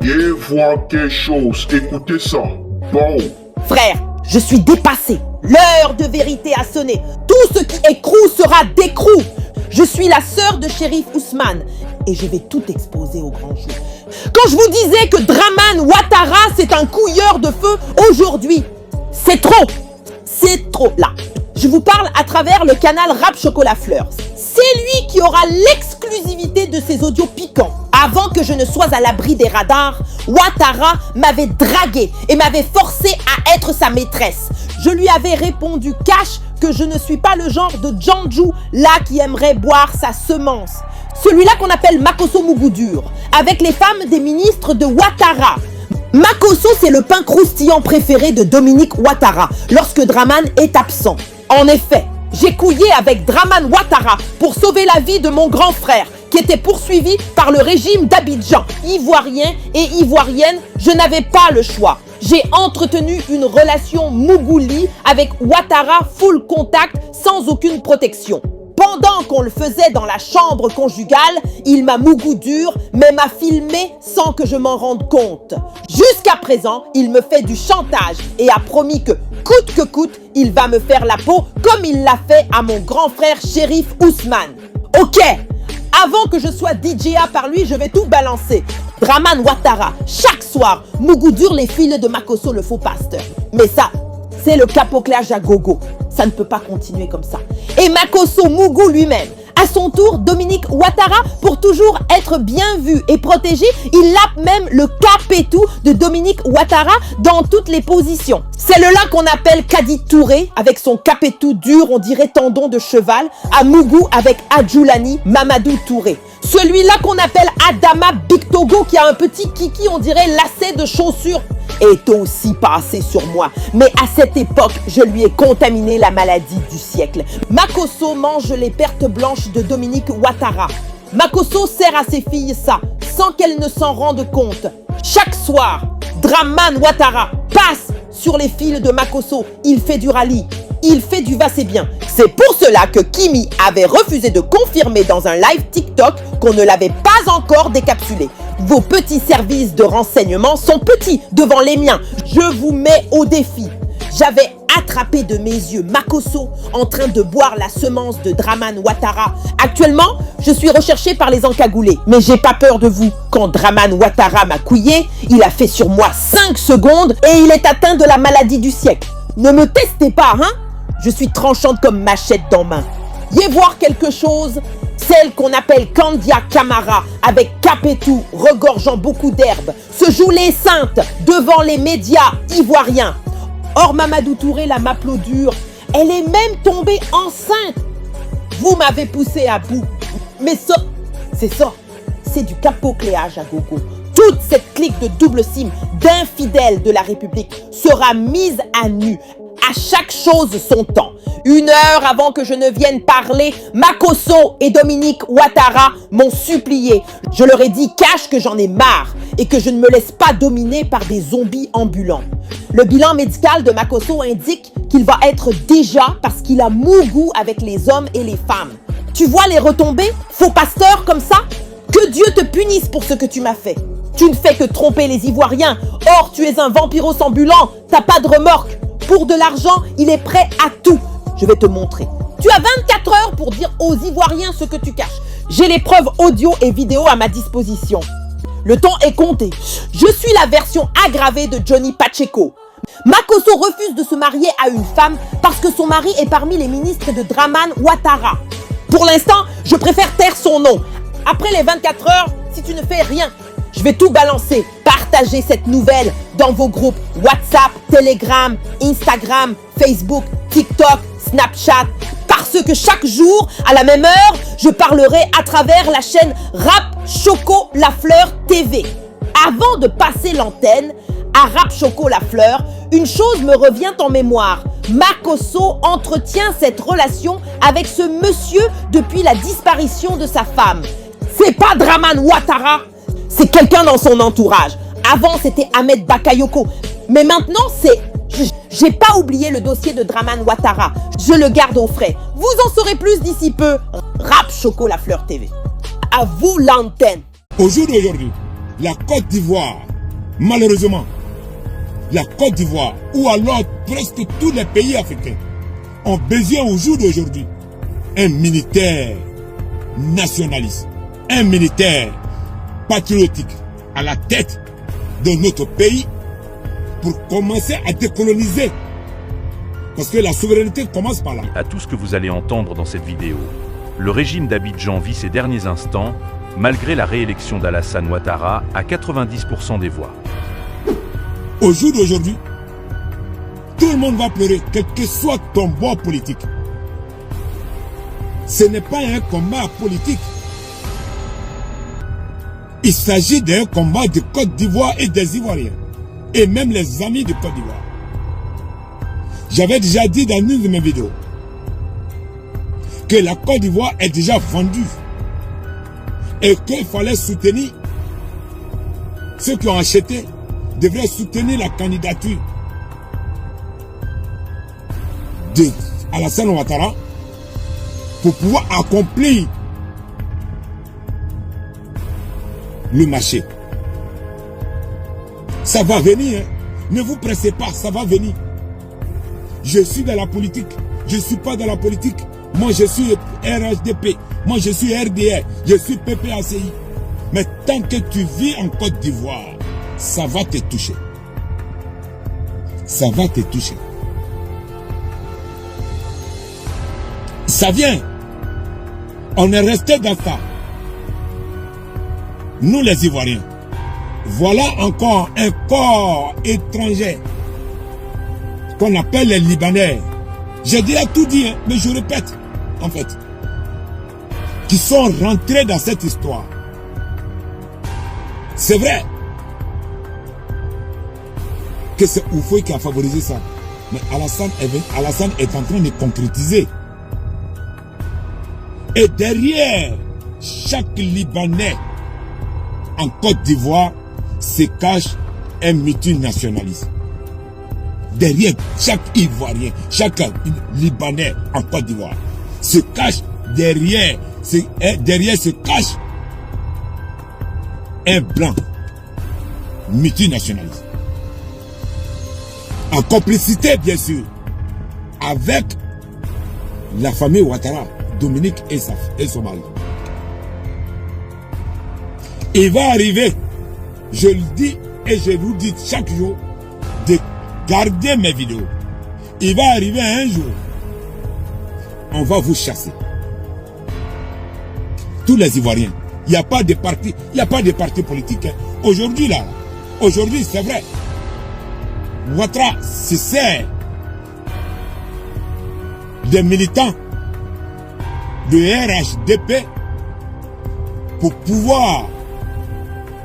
croyez voir quelque chose, écoutez ça. Bon. Frère, je suis dépassé. L'heure de vérité a sonné. Tout ce qui écroule sera décrou. Je suis la sœur de Shérif Ousmane et je vais tout exposer au grand jour. Quand je vous disais que Dramane Ouattara, c'est un couilleur de feu, aujourd'hui, c'est trop. C'est trop. Là, je vous parle à travers le canal Rap Chocolat Fleur. C'est lui qui aura l'exclusivité de ces audios piquants. Avant que je ne sois à l'abri des radars, Ouattara m'avait dragué et m'avait forcé à être sa maîtresse. Je lui avais répondu cash que je ne suis pas le genre de Djandjou là qui aimerait boire sa semence. Celui-là qu'on appelle Makosso Mougoudure, avec les femmes des ministres de Ouattara. Makosso, c'est le pain croustillant préféré de Dominique Ouattara lorsque Dramane est absent. En effet, j'ai couillé avec Dramane Ouattara pour sauver la vie de mon grand frère qui était poursuivi par le régime d'Abidjan. Ivoirien et ivoirienne, je n'avais pas le choix. J'ai entretenu une relation Mougouli avec Ouattara full contact sans aucune protection. Pendant qu'on le faisait dans la chambre conjugale, il m'a Mougoudure, mais m'a filmé sans que je m'en rende compte. Jusqu'à présent, il me fait du chantage et a promis que coûte, il va me faire la peau comme il l'a fait à mon grand frère Shérif Ousmane. Ok, avant que je sois DJA par lui, je vais tout balancer. Dramane Ouattara, chaque soir, Mougoudure les fils de Makosso le faux pasteur. Mais ça, c'est le capoclage à gogo. Ça ne peut pas continuer comme ça. Et Makosso Mougou lui-même, à son tour, Dominique Ouattara, pour toujours être bien vu et protégé, il lappe même le capetou de Dominique Ouattara dans toutes les positions. C'est le là qu'on appelle Kadi Touré, avec son capetou dur, on dirait tendon de cheval, à Mougou avec Adjoulani Mamadou Touré. Celui-là qu'on appelle Adama Bictogo, qui a un petit kiki, on dirait lacet de chaussures, est aussi passé sur moi. Mais à cette époque, je lui ai contaminé la maladie du siècle. Makosso mange les pertes blanches de Dominique Ouattara. Makosso sert à ses filles ça, sans qu'elles ne s'en rendent compte. Chaque soir, Dramane Ouattara passe sur les fils de Makosso. Il fait du rallye, il fait du va-c'est-bien. C'est pour cela que Kimi avait refusé de confirmer dans un live TikTok qu'on ne l'avait pas encore décapsulé. Vos petits services de renseignement sont petits devant les miens. Je vous mets au défi. J'avais attrapé de mes yeux Makosso en train de boire la semence de Dramane Ouattara. Actuellement, je suis recherché par les encagoulés. Mais j'ai pas peur de vous. Quand Dramane Ouattara m'a couillé, il a fait sur moi 5 secondes et il est atteint de la maladie du siècle. Ne me testez pas, hein? Je suis tranchante comme machette dans main. Y voir quelque chose, celle qu'on appelle Candia Camara, avec capetou, regorgeant beaucoup d'herbe, se joue les saintes devant les médias ivoiriens. Or, Mamadou Touré, la m'applaudure, elle est même tombée enceinte. Vous m'avez poussé à bout. Mais ça, c'est du capocléage à gogo. Toute cette clique de double sim, d'infidèles de la République, sera mise à nu. À chaque chose son temps. 1 heure avant que je ne vienne parler, Makosso et Dominique Ouattara m'ont supplié. Je leur ai dit cash que j'en ai marre et que je ne me laisse pas dominer par des zombies ambulants. Le bilan médical de Makosso indique qu'il va être déjà parce qu'il a Mougou avec les hommes et les femmes. Tu vois les retombées, faux pasteur comme ça? Que Dieu te punisse pour ce que tu m'as fait. Tu ne fais que tromper les Ivoiriens. Or, tu es un vampiros ambulant. T'as pas de remorque. Pour de l'argent, il est prêt à tout. Je vais te montrer. Tu as 24 heures pour dire aux Ivoiriens ce que tu caches. J'ai les preuves audio et vidéo à ma disposition. Le temps est compté. Je suis la version aggravée de Johnny Pacheco. Makosso refuse de se marier à une femme parce que son mari est parmi les ministres de Dramane Ouattara. Pour l'instant, je préfère taire son nom. Après les 24 heures, si tu ne fais rien, je vais tout balancer. Partagez cette nouvelle dans vos groupes WhatsApp, Telegram, Instagram, Facebook, TikTok, Snapchat. Parce que chaque jour, à la même heure, je parlerai à travers la chaîne Rap Choco La Fleur TV. Avant de passer l'antenne à Rap Choco La Fleur, une chose me revient en mémoire. Makosso entretient cette relation avec ce monsieur depuis la disparition de sa femme. C'est pas Dramane Ouattara, c'est quelqu'un dans son entourage. Avant, c'était Ahmed Bakayoko. Mais maintenant, c'est... J'ai pas oublié le dossier de Dramane Ouattara. Je le garde au frais. Vous en saurez plus d'ici peu. Rap Choco La Fleur TV. À vous l'antenne. Au jour d'aujourd'hui, la Côte d'Ivoire Malheureusement, la Côte d'Ivoire, ou alors presque tous les pays africains, ont besoin au jour d'aujourd'hui un militaire nationaliste, un militaire patriotique à la tête de notre pays pour commencer à décoloniser. Parce que la souveraineté commence par là. À tout ce que vous allez entendre dans cette vidéo, le régime d'Abidjan vit ses derniers instants, malgré la réélection d'Alassane Ouattara à 90% des voix. Au jour d'aujourd'hui, tout le monde va pleurer, quel que soit ton bord politique. Ce n'est pas un combat politique. Il s'agit d'un combat de Côte d'Ivoire et des Ivoiriens. Et même les amis de Côte d'Ivoire. J'avais déjà dit dans une de mes vidéos que la Côte d'Ivoire est déjà vendue. Et qu'il fallait soutenir ceux qui ont acheté, devraient soutenir la candidature d'Alassane Ouattara pour pouvoir accomplir le marché. Ça va venir, hein. Ne vous pressez pas, ça va venir. Je suis dans la politique, je ne suis pas dans la politique. Moi je suis RHDP, moi je suis RDR, je suis PPACI. Mais tant que tu vis en Côte d'Ivoire, ça va te toucher. Ça va te toucher. Ça vient. On est resté dans ça. Nous les Ivoiriens. Voilà encore un corps étranger qu'on appelle les Libanais. J'ai déjà tout dit, hein, mais je répète, en fait, qui sont rentrés dans cette histoire. C'est vrai que c'est Houphouët qui a favorisé ça. Mais Alassane est en train de concrétiser. Et derrière chaque Libanais en Côte d'Ivoire se cache un multinationaliste. Derrière chaque Ivoirien, chaque Libanais en Côte d'Ivoire se cache derrière se cache un blanc multinationaliste. En complicité, bien sûr, avec la famille Ouattara, Dominique et son mari. Il va arriver, je le dis et je vous dis chaque jour, de garder mes vidéos. Il va arriver un jour, on va vous chasser. Tous les Ivoiriens. Il n'y a pas de parti, il n'y a pas de parti politique. Hein. Aujourd'hui là, aujourd'hui c'est vrai. Ouattara se sert des militants de RHDP pour pouvoir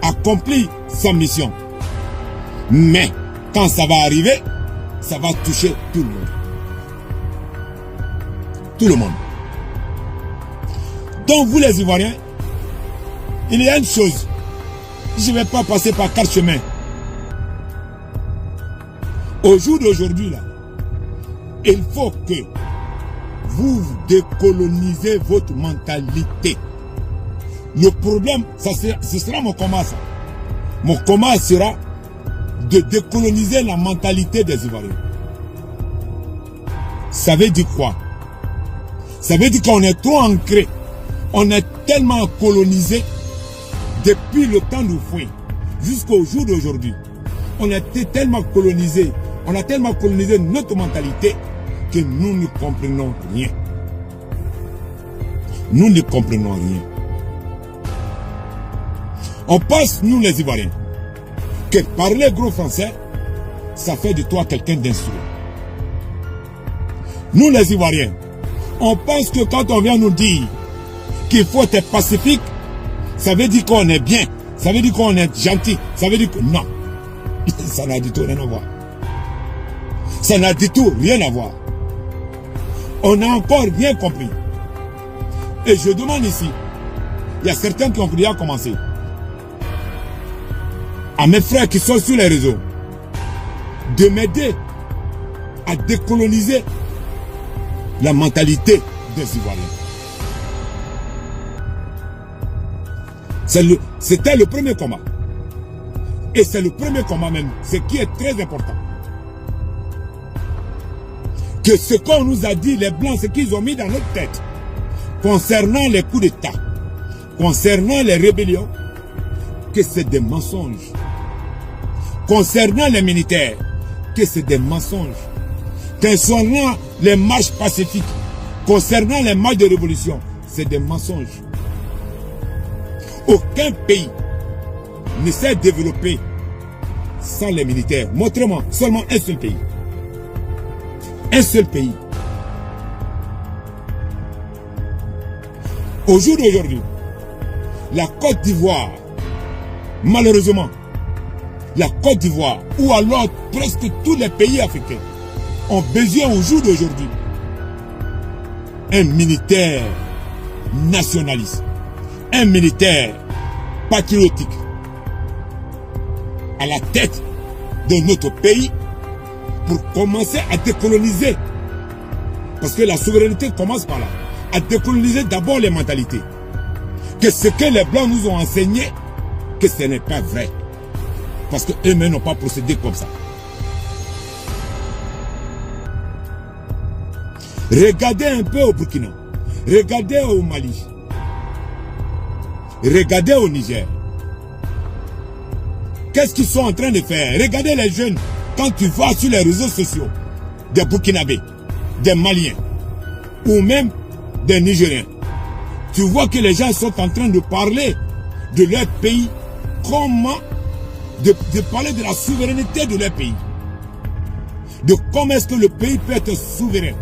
accomplir sa mission. Mais quand ça va arriver, ça va toucher tout le monde. Tout le monde. Donc vous les Ivoiriens, il y a une chose. Je ne vais pas passer par 4 chemins. Au jour d'aujourd'hui, là, il faut que vous décolonisez votre mentalité. Le problème, ce sera mon combat, ça. Mon combat sera de décoloniser la mentalité des Ivoiriens. Ça veut dire quoi? Ça veut dire qu'on est trop ancré. On est tellement colonisé depuis le temps d'Houphouët jusqu'au jour d'aujourd'hui. On a été tellement colonisé. On a tellement colonisé notre mentalité que nous ne comprenons rien. Nous ne comprenons rien. On pense, nous les Ivoiriens, que parler gros français, ça fait de toi quelqu'un d'instruit. Nous les Ivoiriens, on pense que quand on vient nous dire qu'il faut être pacifique, ça veut dire qu'on est bien, ça veut dire qu'on est gentil, ça veut dire que non. Ça n'a du tout rien à voir. Ça n'a du tout rien à voir. On n'a encore rien compris. Et je demande ici, il y a certains qui ont déjà commencé. À mes frères qui sont sur les réseaux, de m'aider à décoloniser la mentalité des Ivoiriens. C'était le premier combat. Et c'est le premier combat même, ce qui est très important. Que ce qu'on nous a dit, les Blancs, ce qu'ils ont mis dans notre tête, concernant les coups d'État, concernant les rébellions, que c'est des mensonges. Concernant les militaires, que c'est des mensonges. Concernant les marches pacifiques, concernant les marches de révolution, c'est des mensonges. Aucun pays ne s'est développé sans les militaires. Montrez-moi seulement un seul pays. Un seul pays. Au jour d'aujourd'hui, la Côte d'Ivoire, malheureusement, la Côte d'Ivoire, ou alors presque tous les pays africains, ont besoin au jour d'aujourd'hui un militaire nationaliste, un militaire patriotique à la tête de notre pays pour commencer à décoloniser. Parce que la souveraineté commence par là. À décoloniser d'abord les mentalités. Que ce que les Blancs nous ont enseigné, que ce n'est pas vrai. Parce qu'eux-mêmes n'ont pas procédé comme ça. Regardez un peu au Burkina. Regardez au Mali. Regardez au Niger. Qu'est-ce qu'ils sont en train de faire? Regardez les jeunes. Quand tu vas sur les réseaux sociaux, des Burkinabés, des Maliens, ou même des Nigériens, tu vois que les gens sont en train de parler de leur pays, comment, de parler de la souveraineté de leur pays, de comment est-ce que le pays peut être souverain.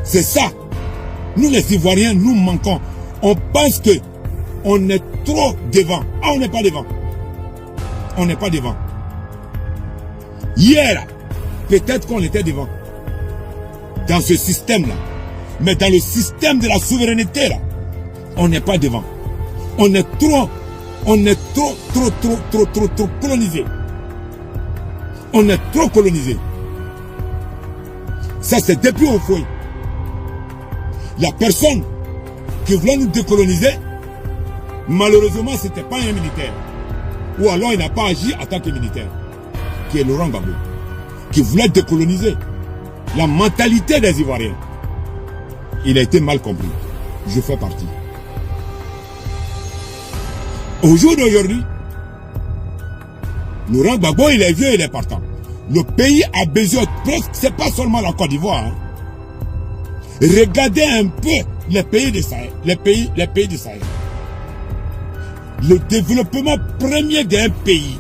C'est ça. Nous les Ivoiriens, nous manquons. On pense que on est trop devant. Ah, on n'est pas devant. On n'est pas devant. Hier, peut-être qu'on était devant. Dans ce système-là. Mais dans le système de la souveraineté, là, on n'est pas devant. On est trop colonisé. On est trop colonisé. Ça, c'est depuis au foyer. La personne qui voulait nous décoloniser, malheureusement, ce n'était pas un militaire. Ou alors il n'a pas agi en tant que militaire. Qui est Laurent Gbagbo. Qui voulait décoloniser la mentalité des Ivoiriens. Il a été mal compris. Je fais partie. Au jour d'aujourd'hui, Laurent Gbagbo, il est vieux, il est partant. Le pays a besoin, c'est pas seulement la Côte d'Ivoire. Hein. Regardez un peu les pays du Sahel. Les pays du Sahel. Le développement premier d'un pays,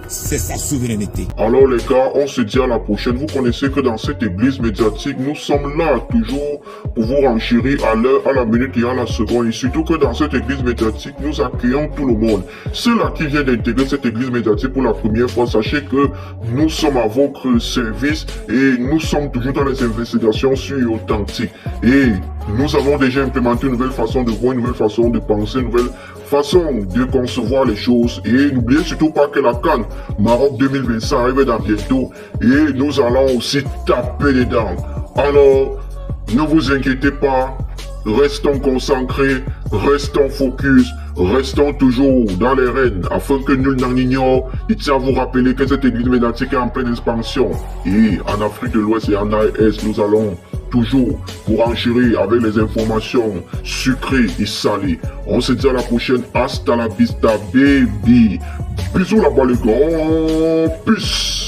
c'est sa souveraineté. Alors les gars, on se dit à la prochaine. Vous connaissez que dans cette église médiatique, nous sommes là toujours pour vous renchérir à l'heure, à la minute et à la seconde. Et surtout que dans cette église médiatique, nous accueillons tout le monde. Ceux-là qui viennent d'intégrer cette église médiatique pour la première fois, sachez que nous sommes à votre service et nous sommes toujours dans les investigations sur Authentique. Et nous avons déjà implémenté une nouvelle façon de voir, une nouvelle façon de penser, une nouvelle façon de concevoir les choses. Et n'oubliez surtout pas que la CAN Maroc 2025 arrive dans bientôt et nous allons aussi taper dedans. Alors, ne vous inquiétez pas, restons concentrés, restons focus, restons toujours dans les rênes afin que nul n'en ignore. Il tient à vous rappeler que cette église médiatique est en pleine expansion et en Afrique de l'Ouest et en AES, nous allons toujours vous renchérir avec les informations sucrées et salées. On se dit à la prochaine. Hasta la vista, baby. Bisous là-bas les gars. Peace.